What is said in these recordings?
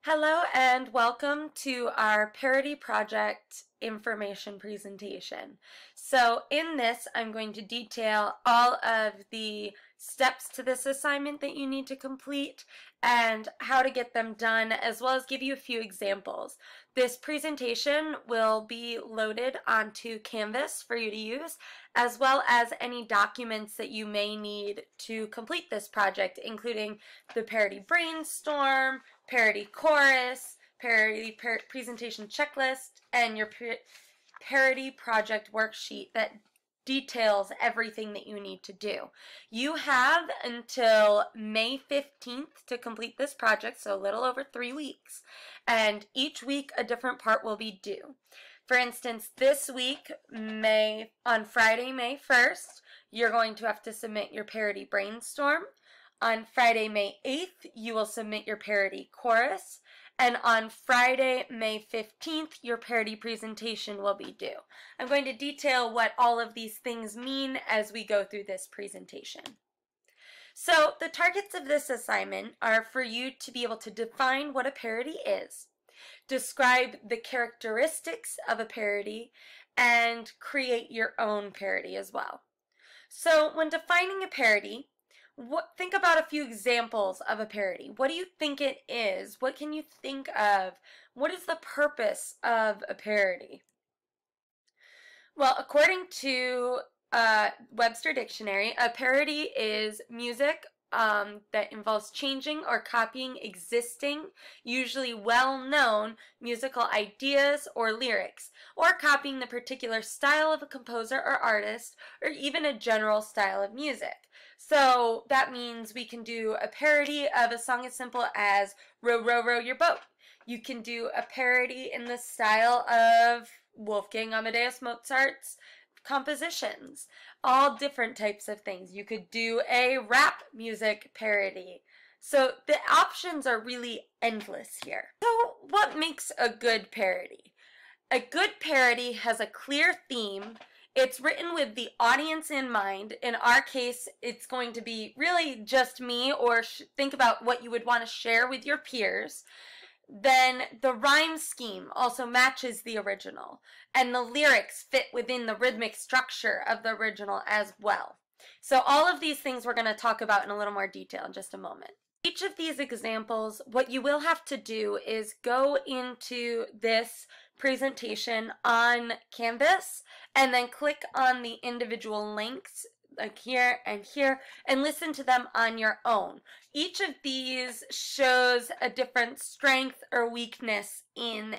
Hello and welcome to our Parody project information presentation. So in this, I'm going to detail all of the steps to this assignment that you need to complete and how to get them done, as well as give you a few examples. This presentation will be loaded onto Canvas for you to use, as well as any documents that you may need to complete this project, including the Parody brainstorm, Parody chorus, Parody presentation checklist, and your Parody project worksheet that details everything that you need to do. You have until May 15th to complete this project, so a little over 3 weeks, and each week a different part will be due. For instance, this week, on Friday, May 1st, you're going to have to submit your Parody brainstorm. On Friday, May 8th, you will submit your Parody chorus, and on Friday, May 15th, your Parody presentation will be due. I'm going to detail what all of these things mean as we go through this presentation. So the targets of this assignment are for you to be able to define what a parody is, describe the characteristics of a parody, and create your own parody as well. So when defining a parody, think about a few examples of a parody. What do you think it is? What can you think of? What is the purpose of a parody? Well, according to Webster Dictionary, a parody is music that involves changing or copying existing, usually well-known musical ideas or lyrics, or copying the particular style of a composer or artist, or even a general style of music. So that means we can do a parody of a song as simple as Row, Row, Row Your Boat. You can do a parody in the style of Wolfgang Amadeus Mozart's compositions, all different types of things. You could do a rap music parody. So the options are really endless here. So what makes a good parody? A good parody has a clear theme. It's written with the audience in mind. In our case, it's going to be really just me, or think about what you would want to share with your peers. Then the rhyme scheme also matches the original, and the lyrics fit within the rhythmic structure of the original as well. So all of these things we're going to talk about in a little more detail in just a moment. Each of these examples, what you will have to do is go into this presentation on Canvas and then click on the individual links like here, and listen to them on your own. Each of these shows a different strength or weakness in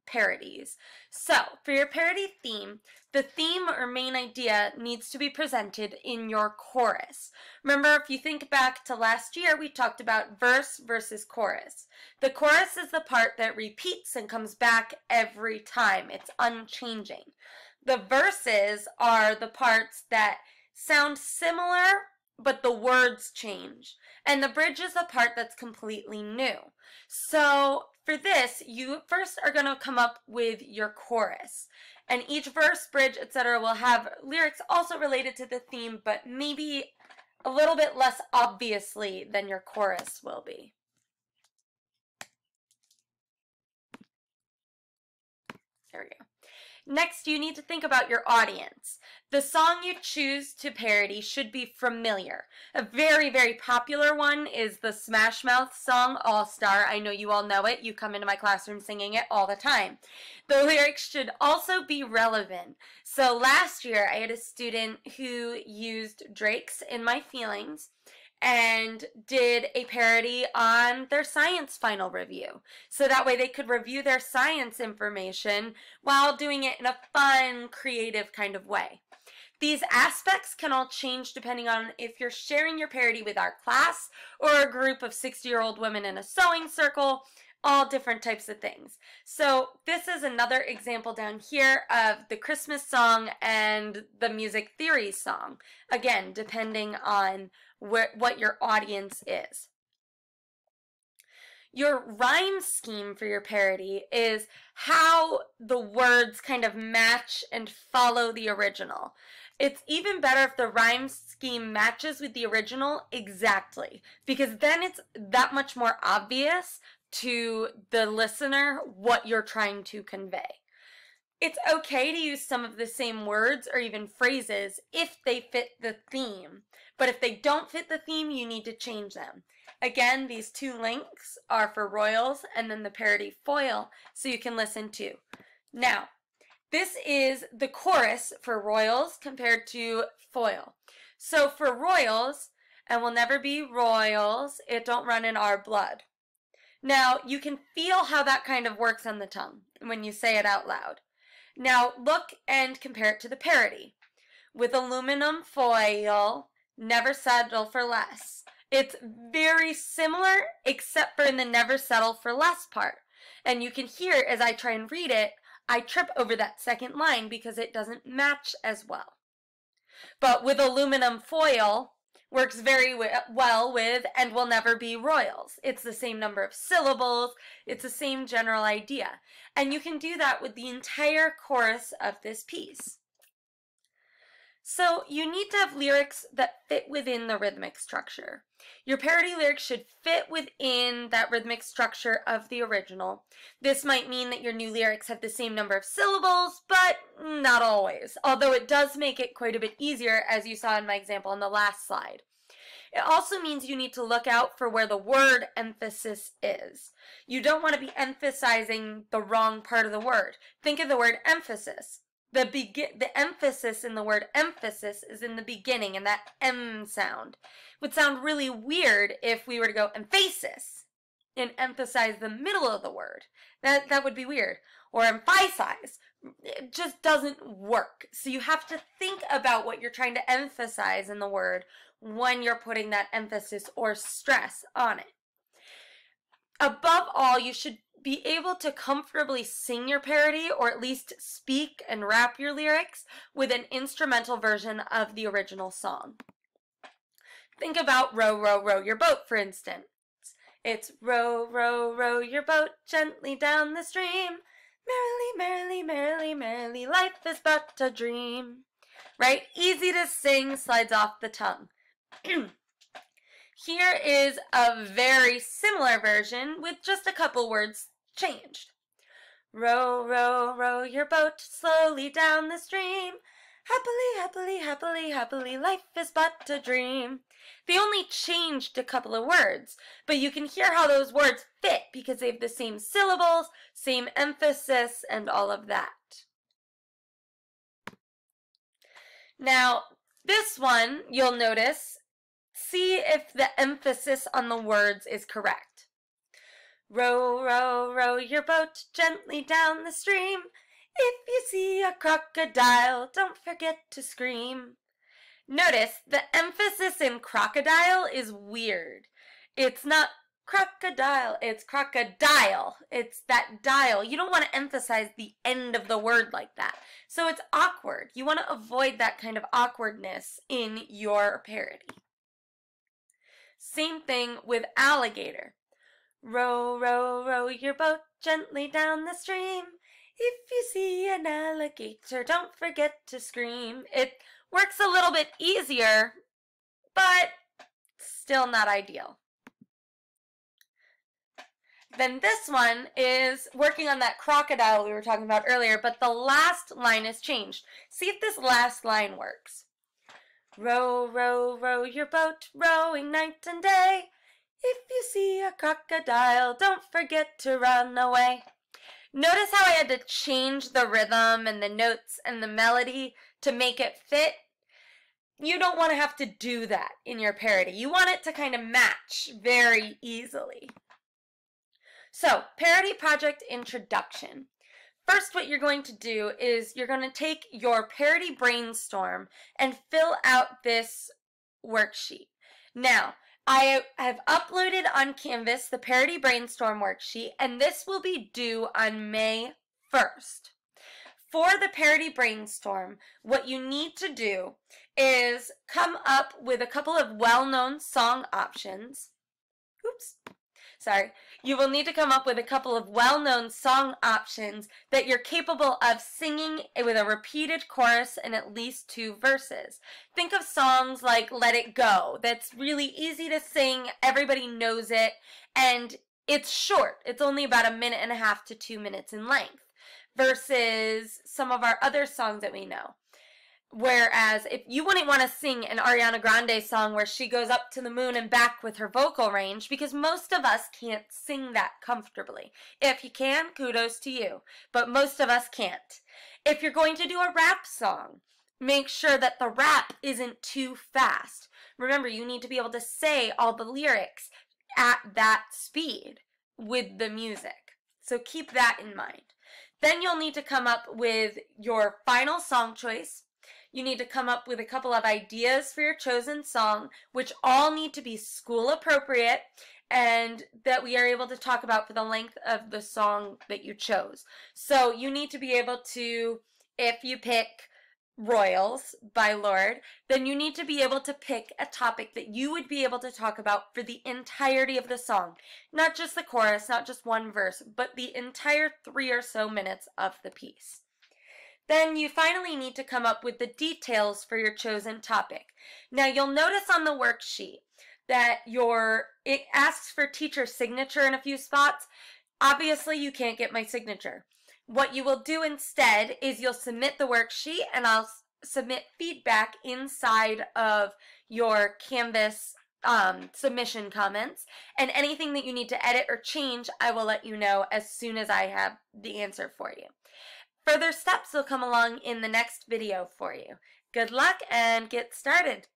parodies. So for your parody theme, the theme or main idea needs to be presented in your chorus. Remember, if you think back to last year, we talked about verse versus chorus. The chorus is the part that repeats and comes back every time. It's unchanging. The verses are the parts that sound similar, but the words change. And the bridge is the part that's completely new. So for this, you first are going to come up with your chorus. And each verse, bridge, etc. will have lyrics also related to the theme, but maybe a little bit less obviously than your chorus will be. There we go. Next, you need to think about your audience. The song you choose to parody should be familiar. A very, very popular one is the Smash Mouth song, All Star. I know you all know it. You come into my classroom singing it all the time. The lyrics should also be relevant. So last year, I had a student who used Drake's In My Feelings and did a parody on their science final review. So that way they could review their science information while doing it in a fun, creative kind of way. These aspects can all change depending on if you're sharing your parody with our class or a group of 60-year-old women in a sewing circle, all different types of things. So this is another example down here of the Christmas song and the music theory song. Again, depending on what your audience is. Your rhyme scheme for your parody is how the words kind of match and follow the original. It's even better if the rhyme scheme matches with the original exactly, because then it's that much more obvious to the listener what you're trying to convey. It's okay to use some of the same words or even phrases if they fit the theme, but if they don't fit the theme, you need to change them. Again, these two links are for Royals and then the parody foil, so you can listen to. Now, this is the chorus for Royals compared to foil. So for Royals, and we'll never be royals, it don't run in our blood. Now, you can feel how that kind of works on the tongue when you say it out loud. Now, look and compare it to the parody. With aluminum foil, never settle for less. It's very similar, except for in the never settle for less part. And you can hear, as I try and read it, I trip over that second line because it doesn't match as well. But with aluminum foil, works very well with and will never be royals. It's the same number of syllables, it's the same general idea. And you can do that with the entire chorus of this piece. So you need to have lyrics that fit within the rhythmic structure. Your parody lyrics should fit within that rhythmic structure of the original. This might mean that your new lyrics have the same number of syllables, but not always, although it does make it quite a bit easier, as you saw in my example on the last slide. It also means you need to look out for where the word emphasis is. You don't want to be emphasizing the wrong part of the word. Think of the word emphasis. The emphasis in the word emphasis is in the beginning, and that M sound. It would sound really weird if we were to go emphasis and emphasize the middle of the word. That would be weird. Or emphasize. It just doesn't work. So you have to think about what you're trying to emphasize in the word when you're putting that emphasis or stress on it. Above all, you should be able to comfortably sing your parody, or at least speak and rap your lyrics with an instrumental version of the original song. Think about row, row, row your boat, for instance. It's row, row, row your boat gently down the stream. Merrily, merrily, merrily, merrily, life is but a dream. Right? Easy to sing, slides off the tongue. Here is a very similar version with just a couple words changed. Row, row, row your boat slowly down the stream. Happily, happily, happily, happily, life is but a dream. They only changed a couple of words, but you can hear how those words fit because they have the same syllables, same emphasis, and all of that. Now, this one, you'll notice, see if the emphasis on the words is correct. Row, row, row your boat gently down the stream. If you see a crocodile, don't forget to scream. Notice the emphasis in crocodile is weird. It's not crocodile, it's crocodile. It's that dial. You don't want to emphasize the end of the word like that. So it's awkward. You want to avoid that kind of awkwardness in your parody. Same thing with alligator. Row, row, row your boat gently down the stream. If you see an alligator, don't forget to scream. It works a little bit easier, but still not ideal. Then this one is working on that crocodile we were talking about earlier, but the last line is changed. See if this last line works. Row, row, row your boat, rowing night and day. If you see a crocodile, don't forget to run away. Notice how I had to change the rhythm and the notes and the melody to make it fit? You don't want to have to do that in your parody. You want it to kind of match very easily. So, parody project introduction. First, what you're going to do is you're going to take your parody brainstorm and fill out this worksheet. Now, I have uploaded on Canvas the parody brainstorm worksheet, and this will be due on May 1st. For the parody brainstorm, what you need to do is come up with a couple of well-known song options. You will need to come up with a couple of well-known song options that you're capable of singing with a repeated chorus and at least 2 verses. Think of songs like Let It Go. That's really easy to sing, everybody knows it, and it's short. It's only about 1.5 to 2 minutes in length versus some of our other songs that we know. Whereas if you wouldn't want to sing an Ariana Grande song where she goes up to the moon and back with her vocal range, because most of us can't sing that comfortably. If you can, kudos to you, but most of us can't. If you're going to do a rap song, make sure that the rap isn't too fast. Remember, you need to be able to say all the lyrics at that speed with the music. So keep that in mind. Then you'll need to come up with your final song choice. You need to come up with a couple of ideas for your chosen song, which all need to be school appropriate and that we are able to talk about for the length of the song that you chose. So you need to be able to, if you pick Royals by Lorde, then you need to be able to pick a topic that you would be able to talk about for the entirety of the song. Not just the chorus, not just one verse, but the entire 3 or so minutes of the piece. Then you finally need to come up with the details for your chosen topic. Now you'll notice on the worksheet that it asks for teacher signature in a few spots. Obviously you can't get my signature. What you will do instead is you'll submit the worksheet and I'll submit feedback inside of your Canvas submission comments, and anything that you need to edit or change I will let you know as soon as I have the answer for you. Further steps will come along in the next video for you. Good luck and get started!